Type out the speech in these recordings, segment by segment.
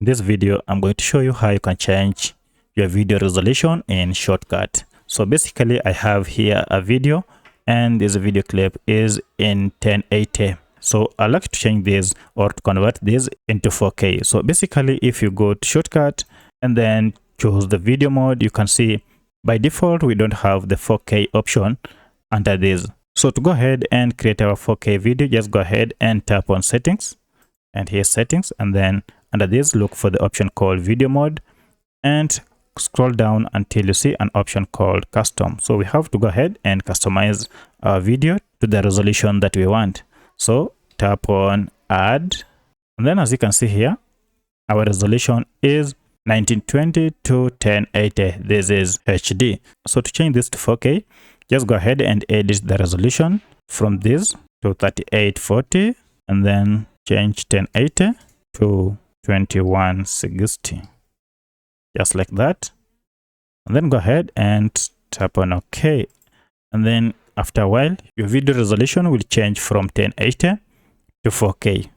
In this video, I'm going to show you how you can change your video resolution in Shotcut. So basically, I have here a video, and this video clip is in 1080. So I like to change this or to convert this into 4K. So basically, if you go to Shotcut and then choose the video mode, you can see by default we don't have the 4K option under this. So to go ahead and create our 4K video, just go ahead and tap on settings, and here's settings, and then under this look for the option called video mode and scroll down until you see an option called custom. So we have to go ahead and customize our video to the resolution that we want. So tap on add, and then as you can see here, our resolution is 1920 to 1080. This is HD. So to change this to 4K, just go ahead and edit the resolution from this to 3840, and then change 1080 to 2160, just like that. And then go ahead and tap on OK. And then after a while, your video resolution will change from 1080 to 4K.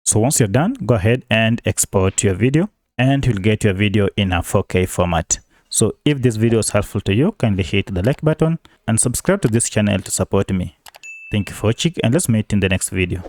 So once you're done, go ahead and export your video, and you'll get your video in a 4K format. So if this video is helpful to you, kindly hit the like button and subscribe to this channel to support me. Thank you for watching, and let's meet in the next video.